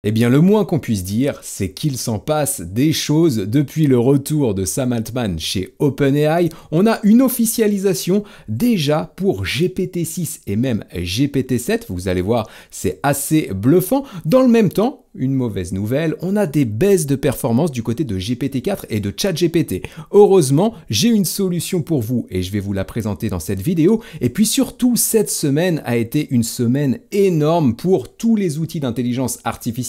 Eh bien, le moins qu'on puisse dire, c'est qu'il s'en passe des choses depuis le retour de Sam Altman chez OpenAI. On a une officialisation déjà pour GPT-6 et même GPT-7. Vous allez voir, c'est assez bluffant. Dans le même temps, une mauvaise nouvelle, on a des baisses de performance du côté de GPT-4 et de ChatGPT. Heureusement, j'ai une solution pour vous et je vais vous la présenter dans cette vidéo. Et puis surtout, cette semaine a été une semaine énorme pour tous les outils d'intelligence artificielle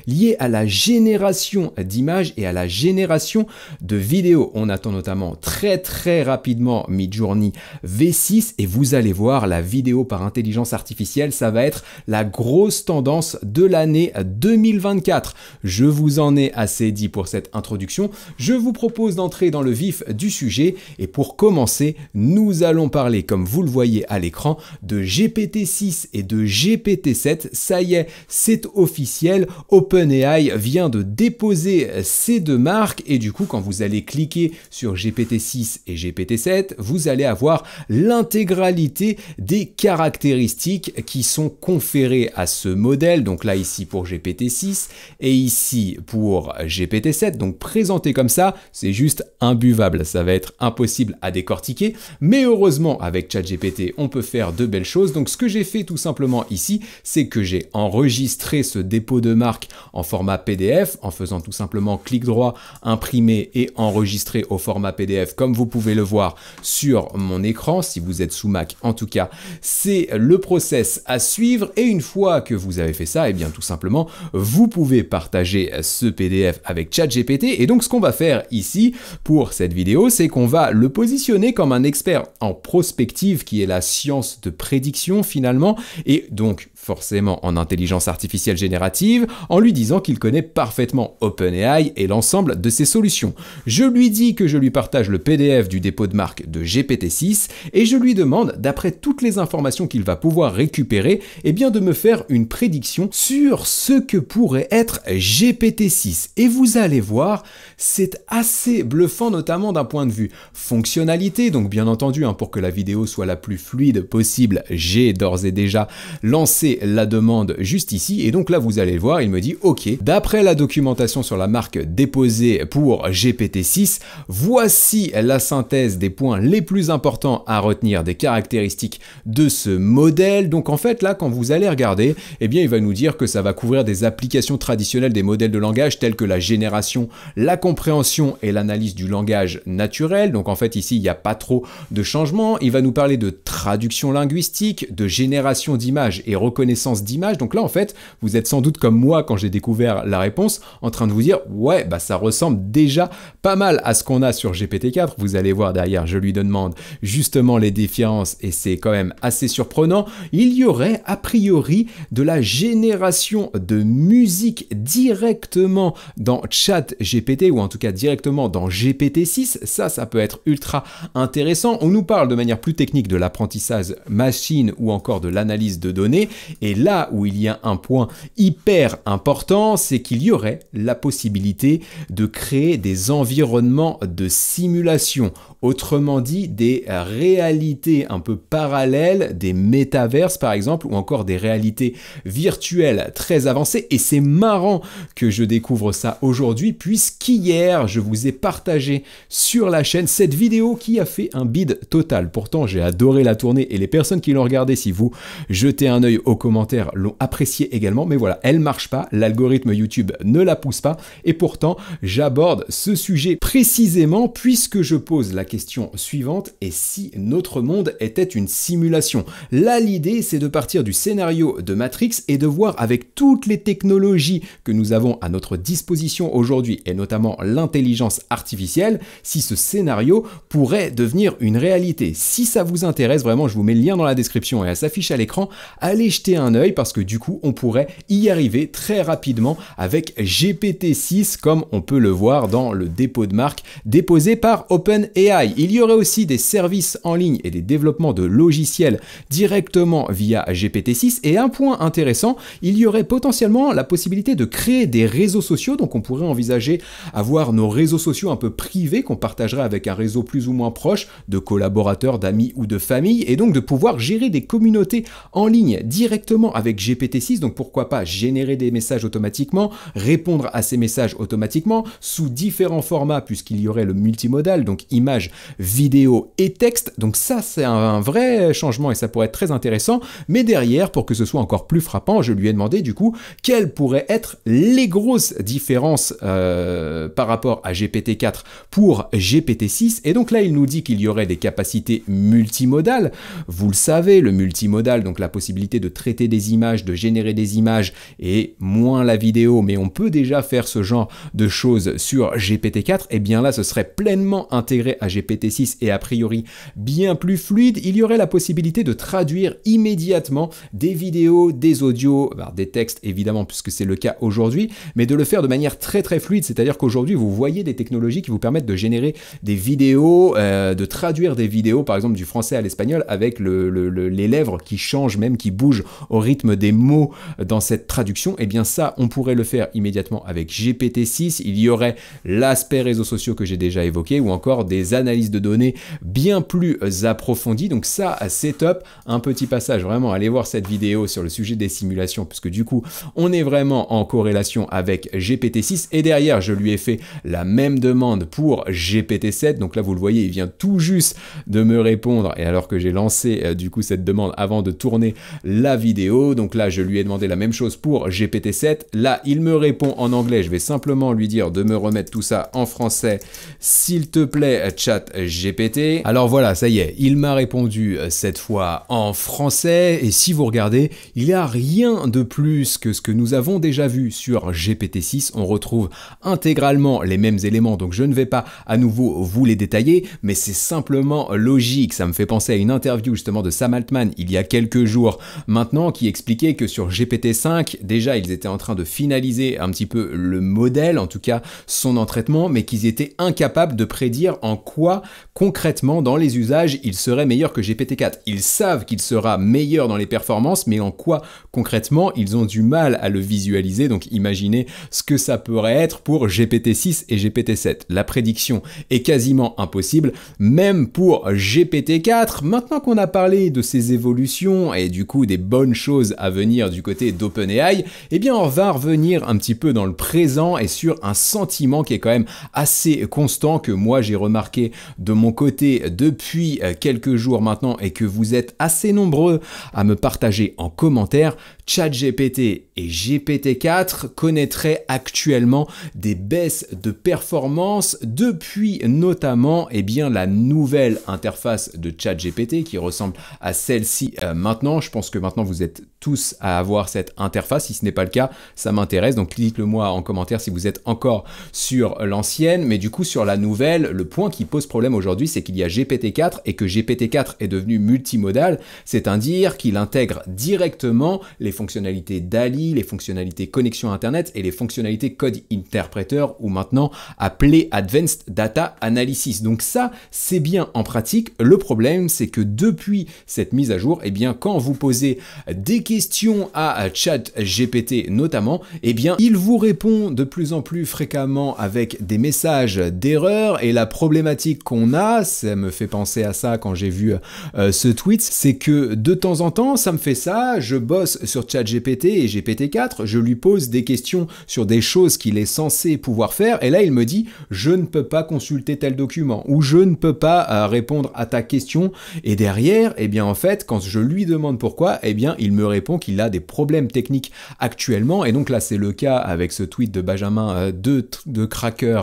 liés à la génération d'images et à la génération de vidéos. On attend notamment très rapidement Midjourney V6 et vous allez voir, la vidéo par intelligence artificielle, ça va être la grosse tendance de l'année 2024. Je vous en ai assez dit pour cette introduction. Je vous propose d'entrer dans le vif du sujet et pour commencer, nous allons parler, comme vous le voyez à l'écran, de GPT-6 et de GPT-7. Ça y est, c'est officiel. OpenAI vient de déposer ces deux marques et du coup, quand vous allez cliquer sur GPT-6 et GPT-7, vous allez avoir l'intégralité des caractéristiques qui sont conférées à ce modèle. Donc là, ici pour GPT-6 et ici pour GPT-7. Donc présenté comme ça, c'est juste imbuvable. Ça va être impossible à décortiquer. Mais heureusement, avec ChatGPT, on peut faire de belles choses. Donc ce que j'ai fait tout simplement ici, c'est que j'ai enregistré ce dépôt de marque en format PDF en faisant tout simplement clic droit, imprimer et enregistrer au format PDF comme vous pouvez le voir sur mon écran. Si vous êtes sous Mac, en tout cas, c'est le process à suivre. Et une fois que vous avez fait ça, et bien tout simplement, vous pouvez partager ce PDF avec ChatGPT. Et donc, ce qu'on va faire ici pour cette vidéo, c'est qu'on va le positionner comme un expert en prospective, qui est la science de prédiction finalement, et donc forcément en intelligence artificielle générative, en lui disant qu'il connaît parfaitement OpenAI et l'ensemble de ses solutions. Je lui dis que je lui partage le PDF du dépôt de marque de GPT-6 et je lui demande, d'après toutes les informations qu'il va pouvoir récupérer, eh bien de me faire une prédiction sur ce que pourrait être GPT-6. Et vous allez voir, c'est assez bluffant, notamment d'un point de vue fonctionnalité. Donc bien entendu, pour que la vidéo soit la plus fluide possible, j'ai d'ores et déjà lancé la demande juste ici. Et donc là, vous allez voir, il me dit, OK, d'après la documentation sur la marque déposée pour GPT-6, voici la synthèse des points les plus importants à retenir des caractéristiques de ce modèle. Donc en fait, là, quand vous allez regarder, eh bien, il va nous dire que ça va couvrir des applications traditionnelles des modèles de langage telles que la génération, la compréhension et l'analyse du langage naturel. Donc en fait, ici, il n'y a pas trop de changements. Il va nous parler de traduction linguistique, de génération d'images et reconnaissance d'images. Donc là, en fait, vous êtes sans doute comme moi quand j'ai découvert la réponse, en train de vous dire, ouais, bah ça ressemble déjà pas mal à ce qu'on a sur GPT-4. Vous allez voir derrière, je lui demande justement les différences et c'est quand même assez surprenant. Il y aurait a priori de la génération de musique directement dans ChatGPT ou en tout cas directement dans GPT-6. Ça peut être ultra intéressant. On nous parle de manière plus technique de l'apprentissage machine ou encore de l'analyse de données. Et là où il y a un point hyper important, c'est qu'il y aurait la possibilité de créer des environnements de simulation. Autrement dit, des réalités un peu parallèles, des métaverses par exemple, ou encore des réalités virtuelles très avancées. Et c'est marrant que je découvre ça aujourd'hui, puisqu'hier, je vous ai partagé sur la chaîne cette vidéo qui a fait un bide total. Pourtant, j'ai adoré la tourner et les personnes qui l'ont regardée, si vous jetez un œil aux commentaires, l'ont appréciée également. Mais voilà, elle marche pas, l'algorithme YouTube ne la pousse pas. Et pourtant, j'aborde ce sujet précisément puisque je pose la question suivante: et si notre monde était une simulation? Là, l'idée, c'est de partir du scénario de Matrix et de voir avec toutes les technologies que nous avons à notre disposition aujourd'hui, et notamment l'intelligence artificielle, si ce scénario pourrait devenir une réalité. Si ça vous intéresse, vraiment, je vous mets le lien dans la description et elle s'affiche à l'écran. Allez jeter un œil parce que du coup, on pourrait y arriver très rapidement avec GPT-6, comme on peut le voir dans le dépôt de marque déposé par OpenAI. Il y aurait aussi des services en ligne et des développements de logiciels directement via GPT-6. Et un point intéressant, il y aurait potentiellement également la possibilité de créer des réseaux sociaux, donc on pourrait envisager avoir nos réseaux sociaux un peu privés qu'on partagerait avec un réseau plus ou moins proche de collaborateurs, d'amis ou de famille, et donc de pouvoir gérer des communautés en ligne directement avec GPT-6, donc pourquoi pas générer des messages automatiquement, répondre à ces messages automatiquement sous différents formats puisqu'il y aurait le multimodal, donc images, vidéos et texte, donc ça c'est un vrai changement et ça pourrait être très intéressant, mais derrière, pour que ce soit encore plus frappant, je lui ai demandé du coup quelles pourraient être les grosses différences par rapport à GPT-4 pour GPT-6, et donc là il nous dit qu'il y aurait des capacités multimodales. Vous le savez, le multimodal, donc la possibilité de traiter des images, de générer des images, et moins la vidéo, mais on peut déjà faire ce genre de choses sur GPT-4, et bien là ce serait pleinement intégré à GPT-6 et a priori bien plus fluide. Il y aurait la possibilité de traduire immédiatement des vidéos, des audios, des textes évidemment puisque c'est le cas aujourd'hui, mais de le faire de manière très très fluide, c'est-à-dire qu'aujourd'hui vous voyez des technologies qui vous permettent de générer des vidéos, de traduire des vidéos par exemple du français à l'espagnol avec les lèvres qui changent, même qui bougent au rythme des mots dans cette traduction. Et bien ça on pourrait le faire immédiatement avec GPT-6. Il y aurait l'aspect réseaux sociaux que j'ai déjà évoqué ou encore des analyses de données bien plus approfondies, donc ça c'est top. Un petit passage, vraiment allez voir cette vidéo sur le sujet des simulations puisque du coup on est vraiment en corrélation avec GPT-6, et derrière je lui ai fait la même demande pour GPT-7, donc là vous le voyez il vient tout juste de me répondre, et alors que j'ai lancé du coup cette demande avant de tourner la vidéo, donc là je lui ai demandé la même chose pour GPT-7, là il me répond en anglais, je vais simplement lui dire de me remettre tout ça en français s'il te plaît chat GPT. Alors voilà, ça y est, il m'a répondu cette fois en français, et si vous regardez, il n'y a rien de plus que ce que nous avons déjà vu sur GPT-6, on retrouve intégralement les mêmes éléments, donc je ne vais pas à nouveau vous les détailler, mais c'est simplement logique. Ça me fait penser à une interview justement de Sam Altman il y a quelques jours maintenant, qui expliquait que sur GPT-5, déjà ils étaient en train de finaliser un petit peu le modèle, en tout cas son entraînement, mais qu'ils étaient incapables de prédire en quoi concrètement dans les usages il serait meilleur que GPT-4. Ils savent qu'il sera meilleur dans les performances, mais en quoi concrètement ils ont du mal à le visualiser, donc imaginez ce que ça pourrait être pour GPT-6 et GPT-7. La prédiction est quasiment impossible, même pour GPT-4. Maintenant qu'on a parlé de ces évolutions et du coup des bonnes choses à venir du côté d'OpenAI, eh bien on va revenir un petit peu dans le présent et sur un sentiment qui est quand même assez constant, que moi j'ai remarqué de mon côté depuis quelques jours maintenant et que vous êtes assez nombreux à me partager en commentaire. ChatGPT et GPT-4 connaîtraient actuellement des baisses de performance depuis notamment la nouvelle interface de ChatGPT qui ressemble à celle-ci maintenant. Je pense que maintenant vous êtes tous à avoir cette interface. Si ce n'est pas le cas, ça m'intéresse. Donc dites-le moi en commentaire si vous êtes encore sur l'ancienne. Mais du coup sur la nouvelle, le point qui pose problème aujourd'hui, c'est qu'il y a GPT-4 et que GPT-4 est devenu multimodal, c'est-à-dire qu'il intègre directement les fonctionnalités DALL-E, les fonctionnalités connexion Internet et les fonctionnalités code interpreter, ou maintenant appelé Advanced Data Analysis. Donc ça, c'est bien en pratique. Le problème, c'est que depuis cette mise à jour, quand vous posez des questions à ChatGPT notamment, il vous répond de plus en plus fréquemment avec des messages d'erreur, et la problématique qu'on a, ça me fait penser à ça quand j'ai vu ce tweet, c'est que de temps en temps, ça me fait ça, je bosse sur ChatGPT et GPT-4, je lui pose des questions sur des choses qu'il est censé pouvoir faire, et là il me dit je ne peux pas consulter tel document, ou je ne peux pas répondre à ta question, et derrière, en fait, quand je lui demande pourquoi, il me répond qu'il a des problèmes techniques actuellement, et donc là c'est le cas avec ce tweet de Benjamin de Cracker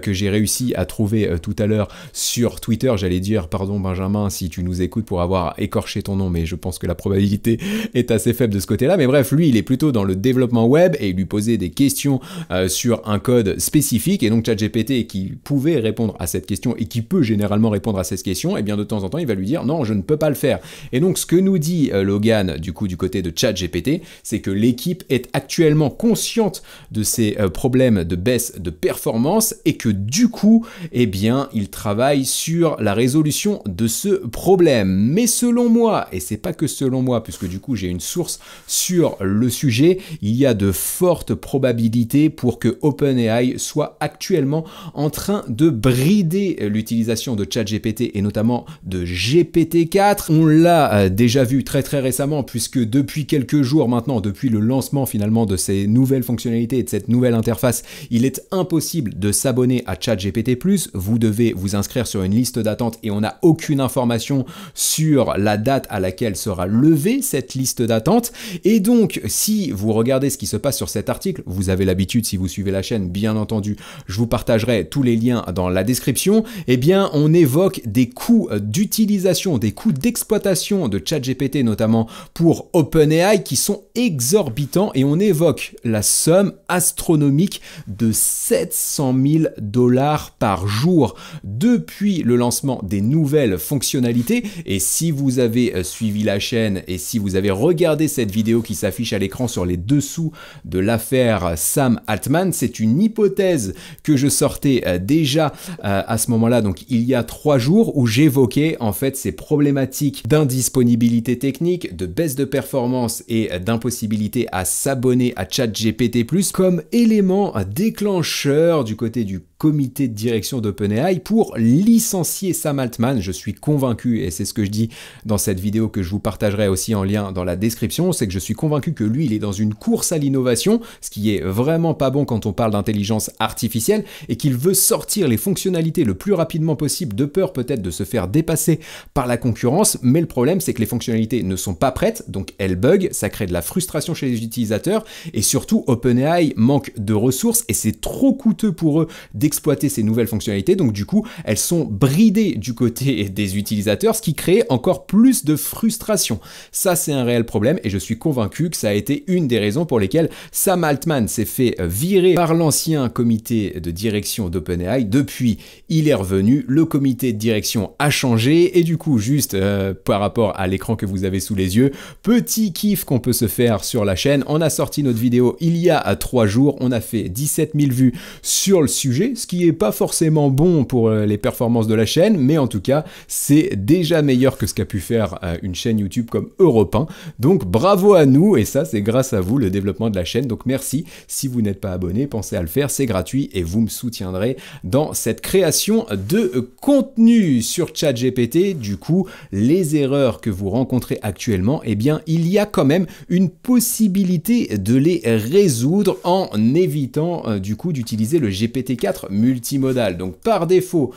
que j'ai réussi à trouver tout à l'heure sur Twitter. J'allais dire pardon Benjamin si tu nous écoutes pour avoir écorché ton nom, mais je pense que la probabilité est assez faible de ce côté-là. Mais bref, lui il est plutôt dans le développement web et il lui posait des questions sur un code spécifique, et donc ChatGPT qui pouvait répondre à cette question et qui peut généralement répondre à cette question, de temps en temps il va lui dire non, je ne peux pas le faire. Et donc ce que nous dit Logan du côté côté de ChatGPT, c'est que l'équipe est actuellement consciente de ces problèmes de baisse de performance et que du coup, eh bien, il travaille sur la résolution de ce problème. Mais selon moi, et c'est pas que selon moi, puisque du coup j'ai une source sur le sujet, il y a de fortes probabilités pour que OpenAI soit actuellement en train de brider l'utilisation de ChatGPT et notamment de GPT-4. On l'a déjà vu très récemment, puisque depuis quelques jours maintenant, depuis le lancement finalement de ces nouvelles fonctionnalités et de cette nouvelle interface, il est impossible de s'abonner à ChatGPT+. Vous devez vous inscrire sur une liste d'attente et on n'a aucune information sur la date à laquelle sera levée cette liste d'attente. Et donc, si vous regardez ce qui se passe sur cet article, vous avez l'habitude, si vous suivez la chaîne, bien entendu, je vous partagerai tous les liens dans la description, eh bien, on évoque des coûts d'utilisation, des coûts d'exploitation de ChatGPT, notamment pour OpenAI, qui sont exorbitants, et on évoque la somme astronomique de 700 000 $ par jour depuis le lancement des nouvelles fonctionnalités. Et si vous avez suivi la chaîne et si vous avez regardé cette vidéo qui s'affiche à l'écran sur les dessous de l'affaire Sam Altman, c'est une hypothèse que je sortais déjà à ce moment-là, donc il y a 3 jours, où j'évoquais en fait ces problématiques d'indisponibilité technique, de baisse de performance et d'impossibilité à s'abonner à ChatGPT+, comme élément déclencheur du côté du comité de direction d'OpenAI pour licencier Sam Altman. Je suis convaincu, et c'est ce que je dis dans cette vidéo que je vous partagerai aussi en lien dans la description, c'est que je suis convaincu que lui, il est dans une course à l'innovation, ce qui est vraiment pas bon quand on parle d'intelligence artificielle, et qu'il veut sortir les fonctionnalités le plus rapidement possible, de peur peut-être de se faire dépasser par la concurrence. Mais le problème, c'est que les fonctionnalités ne sont pas prêtes, donc elles bug, ça crée de la frustration chez les utilisateurs, et surtout OpenAI manque de ressources et c'est trop coûteux pour eux d'exploiter ces nouvelles fonctionnalités, donc du coup elles sont bridées du côté des utilisateurs, ce qui crée encore plus de frustration. Ça, c'est un réel problème et je suis convaincu que ça a été une des raisons pour lesquelles Sam Altman s'est fait virer par l'ancien comité de direction d'OpenAI. Depuis, il est revenu, le comité de direction a changé et du coup, juste par rapport à l'écran que vous avez sous les yeux, petit kiff qu'on peut se faire sur la chaîne, on a sorti notre vidéo il y a 3 jours, on a fait 17 000 vues sur le sujet, ce qui est pas forcément bon pour les performances de la chaîne, mais en tout cas, c'est déjà meilleur que ce qu'a pu faire une chaîne YouTube comme Europe 1. Donc bravo à nous, et ça c'est grâce à vous le développement de la chaîne, donc merci. Si vous n'êtes pas abonné, pensez à le faire, c'est gratuit et vous me soutiendrez dans cette création de contenu sur ChatGPT. Du coup, les erreurs que vous rencontrez actuellement, eh bien il y a quand même une possibilité de les résoudre en évitant du coup d'utiliser le GPT-4 multimodal. Donc par défaut,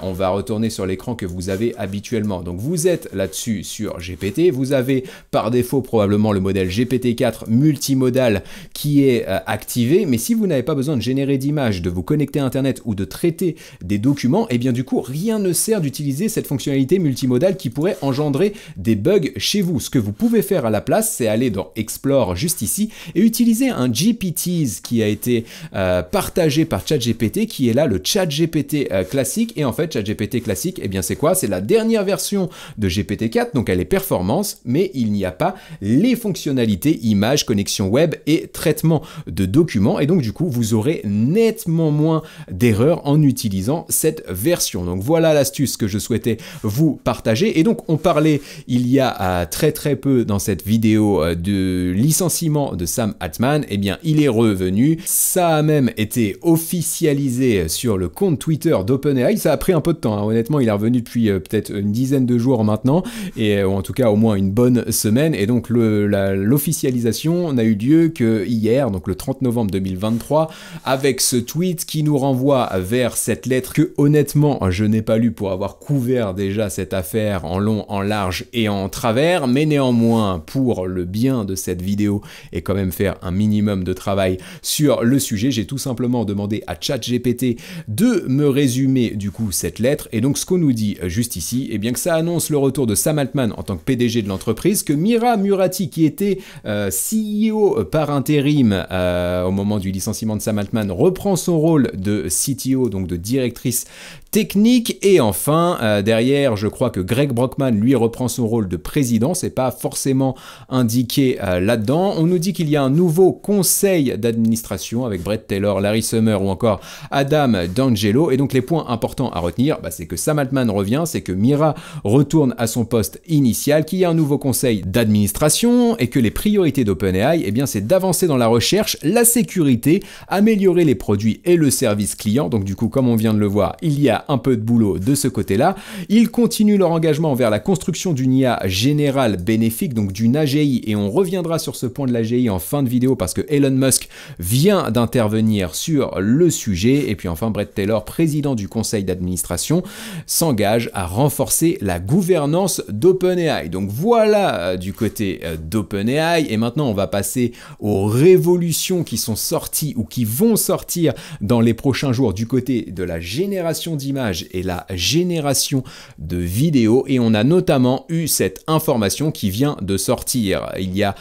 on va retourner sur l'écran que vous avez habituellement. Donc vous êtes là-dessus sur GPT, vous avez par défaut probablement le modèle GPT-4 multimodal qui est activé, mais si vous n'avez pas besoin de générer d'images, de vous connecter à Internet ou de traiter des documents, et bien du coup rien ne sert d'utiliser cette fonctionnalité multimodale qui pourrait engendrer des bugs chez vous. Ce que vous pouvez faire à la place, c'est aller dans Explore juste ici et utiliser un GPTs qui a été partagé par ChatGPT, qui est là le ChatGPT classique. Et en fait, ChatGPT classique, eh bien c'est quoi? C'est la dernière version de GPT-4, donc elle est performance, mais il n'y a pas les fonctionnalités images, connexion web et traitement de documents, et donc du coup vous aurez nettement moins d'erreurs en utilisant cette version. Donc voilà l'astuce que je souhaitais vous partager. Et donc on parlait il y a très peu dans cette vidéo de licenciement de Sam Altman. Eh bien il est revenu, ça a même été officialisé sur le compte Twitter d'OpenAI. Ça a pris un peu de temps, hein. Honnêtement il est revenu depuis peut-être une dizaine de jours maintenant, et ou en tout cas au moins une bonne semaine. Et donc l'officialisation n'a eu lieu que hier, donc le 30 novembre 2023, avec ce tweet qui nous renvoie vers cette lettre que honnêtement je n'ai pas lu pour avoir couvert déjà cette affaire en long, en large et en travers, mais néanmoins pour le bien de cette vidéo et quand même faire un minimum de travail sur le sujet, j'ai tout simplement demandé à ChatGPT de me résumer du coup cette lettre. Et donc ce qu'on nous dit juste ici, eh bien que ça annonce le retour de Sam Altman en tant que PDG de l'entreprise, que Mira Murati, qui était CEO par intérim au moment du licenciement de Sam Altman, reprend son rôle de CTO, donc de directrice technique. Et enfin, derrière, je crois que Greg Brockman, lui, reprend son rôle de président. C'est pas forcément indiqué là-dedans. On nous dit qu'il y a un nouveau conseil d'administration avec Brett Taylor, Larry Summer ou encore Adam D'Angelo. Et donc les points importants à retenir, c'est que Sam Altman revient, c'est que Mira retourne à son poste initial, qu'il y a un nouveau conseil d'administration et que les priorités d'OpenAI, c'est d'avancer dans la recherche, la sécurité, améliorer les produits et le service client. Donc du coup, comme on vient de le voir, il y a un peu de boulot de ce côté-là. Ils continuent leur engagement vers la construction d'une IA générale bénéfique, donc d'une AGI, et on reviendra sur ce point de l'AGI en fin de vidéo parce que Elon Musk vient d'intervenir sur le sujet. Et puis enfin, Brett Taylor, président du conseil d'administration, s'engage à renforcer la gouvernance d'OpenAI. Donc voilà du côté d'OpenAI. Et maintenant, on va passer aux révolutions qui sont sorties ou qui vont sortir dans les prochains jours du côté de la génération d'images et la génération de vidéos. Et on a notamment eu cette information qui vient de sortir il y a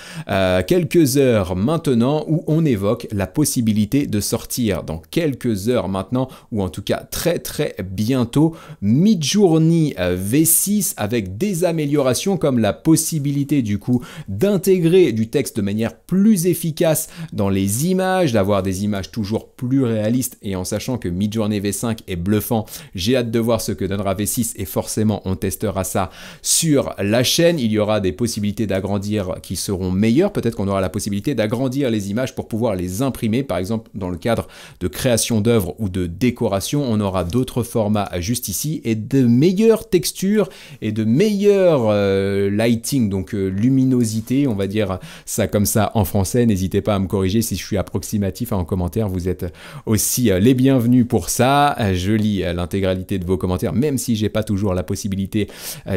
quelques heures maintenant, où on évoque la possibilité de sortir dans quelques heures maintenant, ou en tout cas très très bientôt, Midjourney V6 avec des améliorations comme la possibilité du coup d'intégrer du texte de manière plus efficace dans les images, d'avoir des images toujours plus réalistes. Et en sachant que Midjourney V5 est bluffant, j'ai hâte de voir ce que donnera V6 et forcément on testera ça sur la chaîne. Il y aura des possibilités d'agrandir qui seront meilleures, peut-être qu'on aura la possibilité d'agrandir les images pour pouvoir les imprimer, par exemple dans le cadre de création d'œuvres ou de décoration. On aura d'autres formats juste ici et de meilleures textures et de meilleurs lighting, donc luminosité, on va dire ça comme ça en français. N'hésitez pas à me corriger si je suis approximatif en commentaire, vous êtes aussi les bienvenus pour ça. Je lis l'intégralité de vos commentaires, même si j'ai pas toujours la possibilité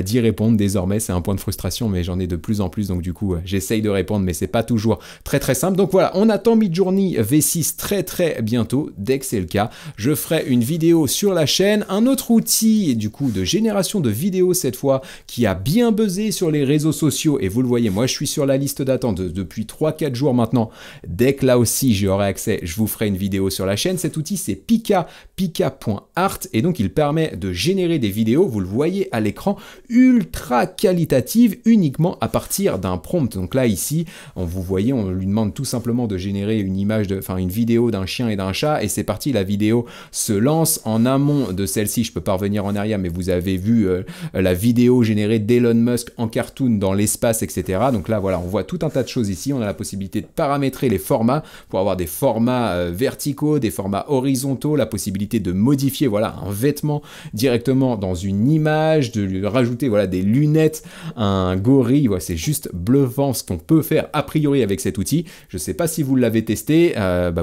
d'y répondre désormais. C'est un point de frustration, mais j'en ai de plus en plus, donc du coup j'essaye de répondre, mais c'est pas toujours très très simple. Donc voilà, on attend Midjourney V6 très très bientôt. Dès que c'est le cas, je ferai une vidéo sur la chaîne. Un autre outil du coup de génération de vidéos cette fois qui a bien buzzé sur les réseaux sociaux, et vous le voyez, moi je suis sur la liste d'attente depuis 3-4 jours maintenant. Dès que là aussi j'y aurai accès, je vous ferai une vidéo sur la chaîne. Cet outil c'est Pika.art, et donc il permet de générer des vidéos, vous le voyez à l'écran, ultra qualitatives uniquement à partir d'un prompt. Donc là ici, vous voyez, on lui demande tout simplement de générer une image, une vidéo d'un chien et d'un chat, et c'est parti, la vidéo se lance. En amont de celle-ci, je peux pas revenir en arrière, mais vous avez vu la vidéo générée d'Elon Musk en cartoon dans l'espace, etc. Donc là voilà, on voit tout un tas de choses ici. On a la possibilité de paramétrer les formats pour avoir des formats verticaux, des formats horizontaux, la possibilité de modifier un vêtement directement dans une image, de lui rajouter des lunettes, un gorille. C'est juste bluffant ce qu'on peut faire a priori avec cet outil. Je sais pas si vous l'avez testé,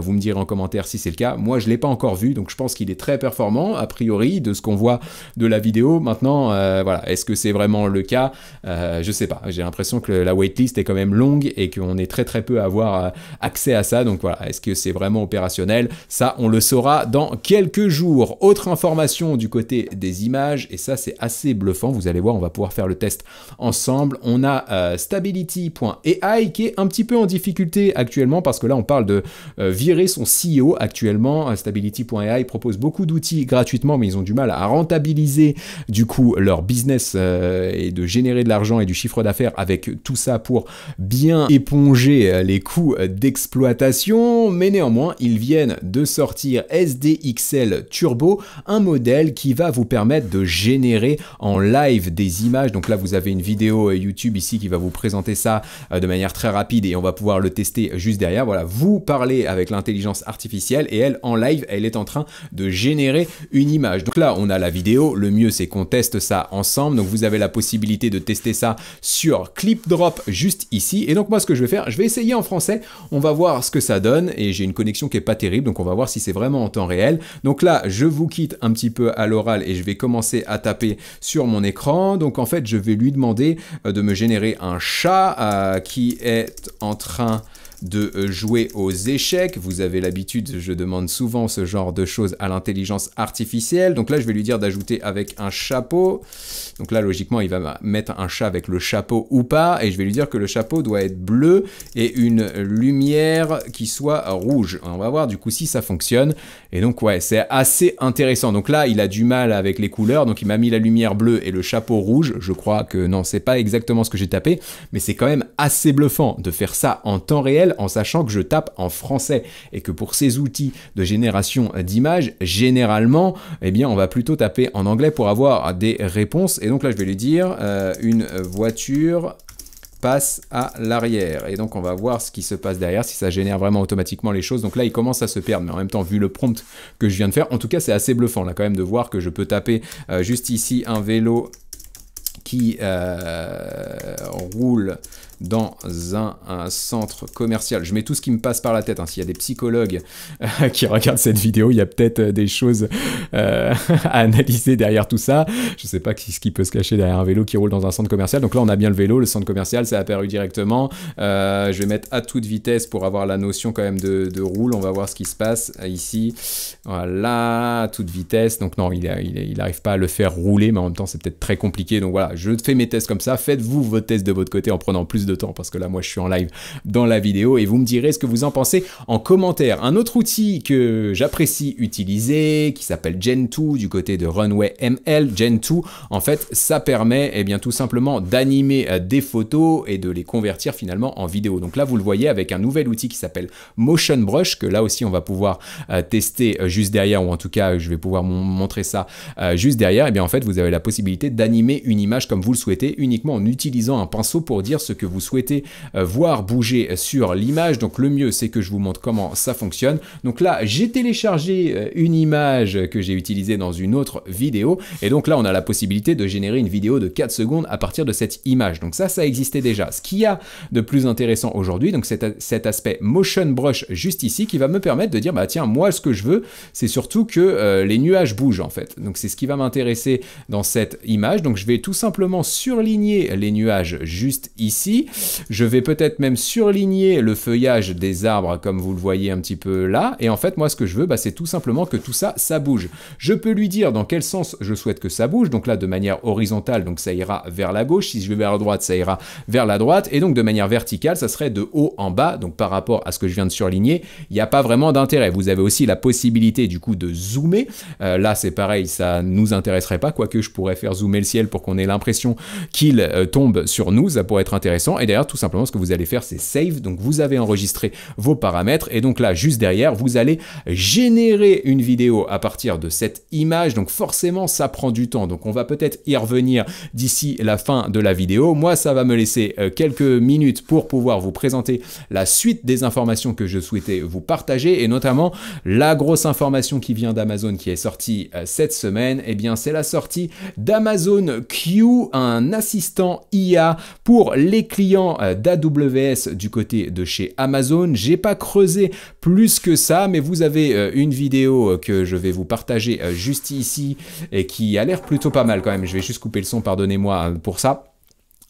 vous me direz en commentaire si c'est le cas. Moi je l'ai pas encore vu, donc je pense qu'il est très performant a priori de ce qu'on voit de la vidéo. Maintenant est-ce que c'est vraiment le cas? Je sais pas, j'ai l'impression que la waitlist est quand même longue et qu'on est très très peu à avoir accès à ça. Donc voilà, est-ce que c'est vraiment opérationnel? Ça on le saura dans quelques jours. Autre information du côté des images, et ça c'est assez bluffant, vous allez voir, on va pouvoir faire le test ensemble. On a Stability.ai qui est un petit peu en difficulté actuellement parce que là on parle de virer son CEO actuellement. Stability.ai propose beaucoup d'outils gratuitement, mais ils ont du mal à rentabiliser du coup leur business et de générer de l'argent et du chiffre d'affaires avec tout ça pour bien éponger les coûts d'exploitation. Mais néanmoins, ils viennent de sortir SDXL Turbo, un modèle qui va vous permettre de générer en live des images. Donc là, vous avez une vidéo YouTube ici qui va vous présenter ça de manière très rapide et on va pouvoir le tester juste derrière. Voilà, vous parlez avec l'intelligence artificielle et elle, en live, elle est en train de générer une image. Donc là, on a la vidéo. Le mieux, c'est qu'on teste ça ensemble. Donc vous avez la possibilité de tester ça sur ClipDrop juste ici. Et donc moi, ce que je vais faire, je vais essayer en français. On va voir ce que ça donne et j'ai une connexion qui est pas terrible. Donc on va voir si c'est vraiment en temps réel. Donc là, je vous quitte un petit peu à l'oral et je vais commencer à taper sur mon écran. Donc en fait, je vais lui demander de me générer un chat qui est en train de jouer aux échecs. Vous avez l'habitude, je demande souvent ce genre de choses à l'intelligence artificielle. Donc là, je vais lui dire d'ajouter avec un chapeau. Donc là, logiquement, il va mettre un chat avec le chapeau ou pas. Et je vais lui dire que le chapeau doit être bleu et une lumière qui soit rouge. On va voir du coup si ça fonctionne. Et donc, ouais, c'est assez intéressant. Donc là, il a du mal avec les couleurs. Donc il m'a mis la lumière bleue et le chapeau rouge. Je crois que non, c'est pas exactement ce que j'ai tapé. Mais c'est quand même assez bluffant de faire ça en temps réel en sachant que je tape en français. Et que pour ces outils de génération d'images, généralement, eh bien, on va plutôt taper en anglais pour avoir des réponses. Et donc là, je vais lui dire une voiture passe à l'arrière. Et donc, on va voir ce qui se passe derrière, si ça génère vraiment automatiquement les choses. Donc là, il commence à se perdre. Mais en même temps, vu le prompt que je viens de faire, en tout cas, c'est assez bluffant là quand même de voir que je peux taper juste ici un vélo qui roule dans un centre commercial. Je mets tout ce qui me passe par la tête. Hein. S'il y a des psychologues qui regardent cette vidéo, il y a peut-être des choses à analyser derrière tout ça. Je ne sais pas ce qui peut se cacher derrière un vélo qui roule dans un centre commercial. Donc là, on a bien le vélo, le centre commercial, c'est apparu directement. Je vais mettre à toute vitesse pour avoir la notion quand même de roule. On va voir ce qui se passe ici. Voilà, à toute vitesse. Donc non, il n'arrive pas à le faire rouler, mais en même temps, c'est peut-être très compliqué. Donc voilà, je fais mes tests comme ça. Faites-vous vos tests de votre côté en prenant plus de temps parce que là moi je suis en live dans la vidéo et vous me direz ce que vous en pensez en commentaire. Un autre outil que j'apprécie utiliser qui s'appelle Gen2 du côté de Runway ML. Gen2 en fait ça permet eh bien tout simplement d'animer des photos et de les convertir finalement en vidéo. Donc là vous le voyez avec un nouvel outil qui s'appelle Motion Brush que là aussi on va pouvoir tester juste derrière, ou en tout cas je vais pouvoir montrer ça juste derrière. Et bien en fait vous avez la possibilité d'animer une image comme vous le souhaitez uniquement en utilisant un pinceau pour dire ce que vous souhaitez voir bouger sur l'image. Donc le mieux c'est que je vous montre comment ça fonctionne. Donc là j'ai téléchargé une image que j'ai utilisée dans une autre vidéo et donc là on a la possibilité de générer une vidéo de 4 secondes à partir de cette image. Donc ça existait déjà. Ce qu'il y a de plus intéressant aujourd'hui, donc c'est cet aspect Motion Brush juste ici qui va me permettre de dire bah tiens moi ce que je veux c'est surtout que les nuages bougent en fait. Donc c'est ce qui va m'intéresser dans cette image. Donc je vais tout simplement surligner les nuages juste ici. Je vais peut-être même surligner le feuillage des arbres comme vous le voyez un petit peu là. Et en fait, moi, ce que je veux, bah, c'est tout simplement que tout ça, ça bouge. Je peux lui dire dans quel sens je souhaite que ça bouge. Donc là, de manière horizontale, donc ça ira vers la gauche. Si je vais vers la droite, ça ira vers la droite. Et donc de manière verticale, ça serait de haut en bas. Donc par rapport à ce que je viens de surligner, il n'y a pas vraiment d'intérêt. Vous avez aussi la possibilité du coup de zoomer. Là, c'est pareil, ça nous intéresserait pas. Quoique je pourrais faire zoomer le ciel pour qu'on ait l'impression qu'il tombe sur nous. Ça pourrait être intéressant. Et d'ailleurs, tout simplement, ce que vous allez faire, c'est save. Donc, vous avez enregistré vos paramètres. Et donc là, juste derrière, vous allez générer une vidéo à partir de cette image. Donc, forcément, ça prend du temps. Donc, on va peut-être y revenir d'ici la fin de la vidéo. Moi, ça va me laisser quelques minutes pour pouvoir vous présenter la suite des informations que je souhaitais vous partager. Et notamment, la grosse information qui vient d'Amazon qui est sortie cette semaine. Eh bien, c'est la sortie d'Amazon Q, un assistant IA pour les clients d'AWS du côté de chez Amazon. J'ai pas creusé plus que ça, mais vous avez une vidéo que je vais vous partager juste ici et qui a l'air plutôt pas mal quand même. Je vais juste couper le son, pardonnez-moi pour ça.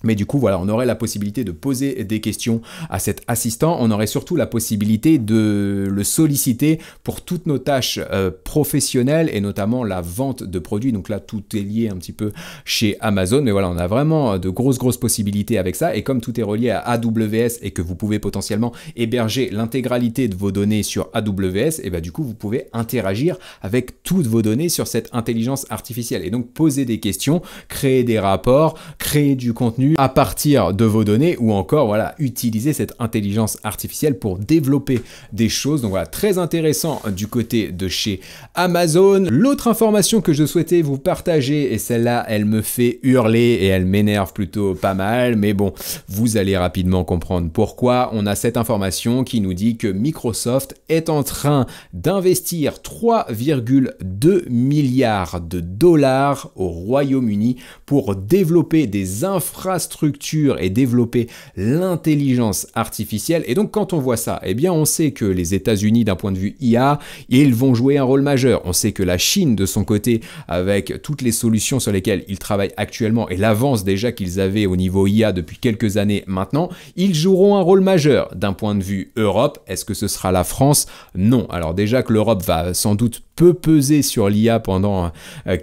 Mais du coup, voilà, on aurait la possibilité de poser des questions à cet assistant. On aurait surtout la possibilité de le solliciter pour toutes nos tâches professionnelles et notamment la vente de produits. Donc là, tout est lié un petit peu chez Amazon. Mais voilà, on a vraiment de grosses possibilités avec ça. Et comme tout est relié à AWS et que vous pouvez potentiellement héberger l'intégralité de vos données sur AWS, et bah du coup, vous pouvez interagir avec toutes vos données sur cette intelligence artificielle. Et donc, poser des questions, créer des rapports, créer du contenu à partir de vos données ou encore voilà utiliser cette intelligence artificielle pour développer des choses. Donc voilà, très intéressant du côté de chez Amazon. L'autre information que je souhaitais vous partager, et celle-là elle me fait hurler et elle m'énerve plutôt pas mal, mais bon, vous allez rapidement comprendre pourquoi. On a cette information qui nous dit que Microsoft est en train d'investir 3,2 milliards de dollars au Royaume-Uni pour développer des infrastructures infrastructure et développer l'intelligence artificielle. Et donc quand on voit ça, eh bien on sait que les États-Unis d'un point de vue IA, ils vont jouer un rôle majeur. On sait que la Chine de son côté, avec toutes les solutions sur lesquelles ils travaillent actuellement et l'avance déjà qu'ils avaient au niveau IA depuis quelques années maintenant, ils joueront un rôle majeur. D'un point de vue Europe, est-ce que ce sera la France? Non. Alors déjà que l'Europe va sans doute peu peser sur l'IA pendant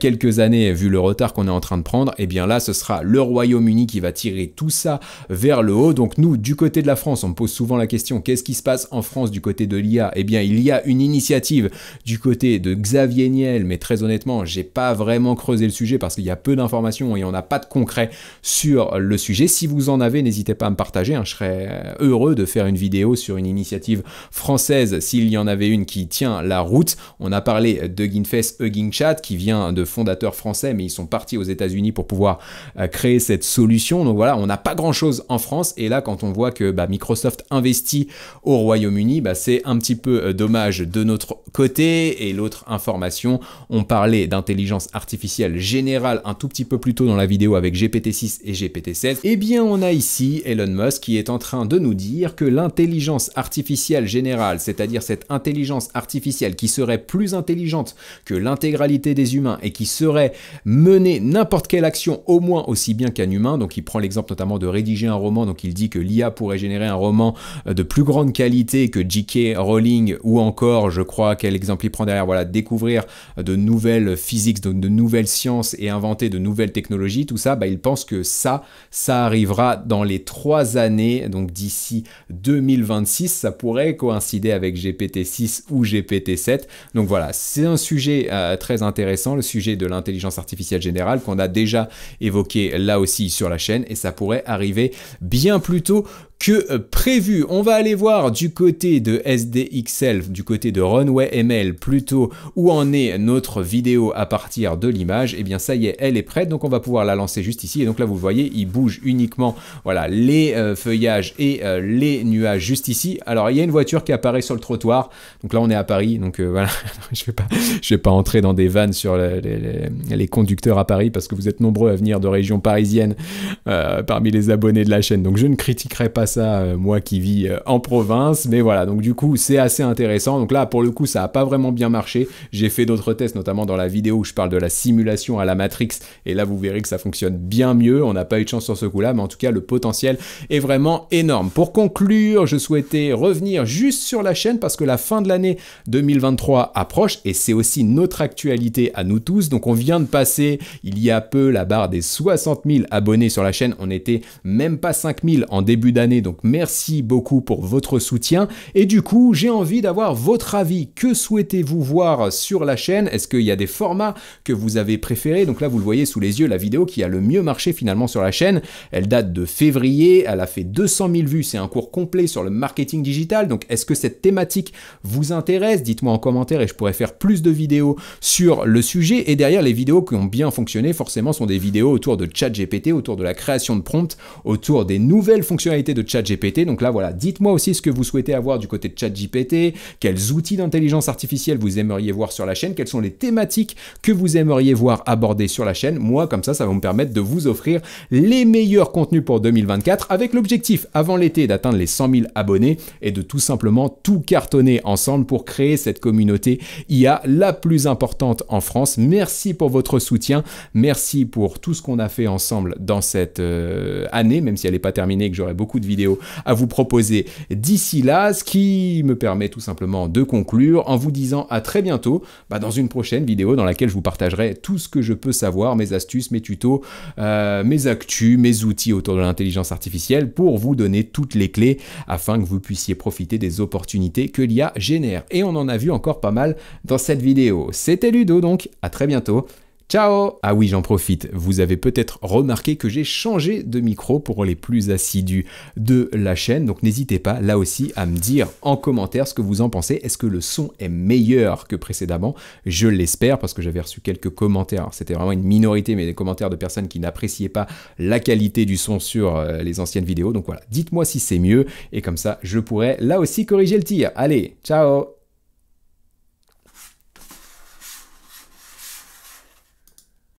quelques années vu le retard qu'on est en train de prendre, et bien là ce sera le Royaume-Uni qui va tirer tout ça vers le haut. Donc nous, du côté de la France, on me pose souvent la question, qu'est-ce qui se passe en France du côté de l'IA? Eh bien il y a une initiative du côté de Xavier Niel, mais très honnêtement j'ai pas vraiment creusé le sujet parce qu'il y a peu d'informations et on n'a pas de concret sur le sujet. Si vous en avez, n'hésitez pas à me partager, hein, je serais heureux de faire une vidéo sur une initiative française s'il y en avait une qui tient la route. On a parlé de Hugging Chat qui vient de fondateurs français, mais ils sont partis aux États-Unis pour pouvoir créer cette solution. Donc voilà, on n'a pas grand-chose en France. Et là, quand on voit que Microsoft investit au Royaume-Uni, c'est un petit peu dommage de notre côté. Et l'autre information, on parlait d'intelligence artificielle générale un tout petit peu plus tôt dans la vidéo avec GPT-6 et GPT-7. Eh bien, on a ici Elon Musk qui est en train de nous dire que l'intelligence artificielle générale, c'est-à-dire cette intelligence artificielle qui serait plus intelligente que l'intégralité des humains et qui saurait mener n'importe quelle action au moins aussi bien qu'un humain. Donc il prend l'exemple notamment de rédiger un roman, donc il dit que l'IA pourrait générer un roman de plus grande qualité que J.K. Rowling, ou encore, je crois, quel exemple il prend derrière, voilà, découvrir de nouvelles physiques, de nouvelles sciences et inventer de nouvelles technologies. Tout ça, il pense que ça arrivera dans les 3 années, donc d'ici 2026, ça pourrait coïncider avec GPT-6 ou GPT-7. Donc voilà, c'est un sujet très intéressant, le sujet de l'intelligence artificielle générale qu'on a déjà évoqué là aussi sur la chaîne, et ça pourrait arriver bien plus tôt que prévu. On va aller voir du côté de SDXL, du côté de Runway ML plutôt, où en est notre vidéo à partir de l'image. Et bien ça y est, elle est prête, donc on va pouvoir la lancer juste ici. Et donc là vous voyez, il bouge uniquement, voilà, les feuillages et les nuages juste ici. Alors il y a une voiture qui apparaît sur le trottoir, donc là on est à Paris, donc voilà, je vais pas entrer dans des vannes sur les conducteurs à Paris parce que vous êtes nombreux à venir de régions parisiennes parmi les abonnés de la chaîne, donc je ne critiquerai pas ça, moi qui vis en province, mais voilà, donc du coup c'est assez intéressant. Donc là pour le coup ça n'a pas vraiment bien marché, j'ai fait d'autres tests notamment dans la vidéo où je parle de la simulation à la Matrix, et là vous verrez que ça fonctionne bien mieux. On n'a pas eu de chance sur ce coup là, mais en tout cas le potentiel est vraiment énorme. Pour conclure, je souhaitais revenir juste sur la chaîne parce que la fin de l'année 2023 approche et c'est aussi notre actualité à nous tous. Donc on vient de passer il y a peu la barre des 60 000 abonnés sur la chaîne, on était même pas 5 000 en début d'année, donc merci beaucoup pour votre soutien. Et du coup j'ai envie d'avoir votre avis. Que souhaitez-vous voir sur la chaîne? Est-ce qu'il y a des formats que vous avez préférés? Donc là vous le voyez sous les yeux, la vidéo qui a le mieux marché finalement sur la chaîne, elle date de février, elle a fait 200 000 vues, c'est un cours complet sur le marketing digital. Donc est-ce que cette thématique vous intéresse? Dites-moi en commentaire et je pourrais faire plus de vidéos sur le sujet. Et derrière, les vidéos qui ont bien fonctionné forcément sont des vidéos autour de ChatGPT, autour de la création de prompts, autour des nouvelles fonctionnalités de ChatGPT. Donc là voilà, dites-moi aussi ce que vous souhaitez avoir du côté de ChatGPT, quels outils d'intelligence artificielle vous aimeriez voir sur la chaîne, quelles sont les thématiques que vous aimeriez voir abordées sur la chaîne. Moi comme ça va me permettre de vous offrir les meilleurs contenus pour 2024 avec l'objectif avant l'été d'atteindre les 100 000 abonnés et de tout simplement tout cartonner ensemble pour créer cette communauté IA la plus importante en France. Merci pour votre soutien, merci pour tout ce qu'on a fait ensemble dans cette année, même si elle n'est pas terminée et que j'aurai beaucoup de vidéos à vous proposer d'ici là, ce qui me permet tout simplement de conclure en vous disant à très bientôt dans une prochaine vidéo dans laquelle je vous partagerai tout ce que je peux savoir, mes astuces, mes tutos, mes actus, mes outils autour de l'intelligence artificielle pour vous donner toutes les clés afin que vous puissiez profiter des opportunités que l'IA génère. Et on en a vu encore pas mal dans cette vidéo. C'était Ludo, donc à très bientôt. Ciao! Ah oui, j'en profite, vous avez peut-être remarqué que j'ai changé de micro pour les plus assidus de la chaîne, donc n'hésitez pas là aussi à me dire en commentaire ce que vous en pensez. Est-ce que le son est meilleur que précédemment? Je l'espère parce que j'avais reçu quelques commentaires, c'était vraiment une minorité, mais des commentaires de personnes qui n'appréciaient pas la qualité du son sur les anciennes vidéos. Donc voilà, dites-moi si c'est mieux et comme ça je pourrais là aussi corriger le tir. Allez, ciao!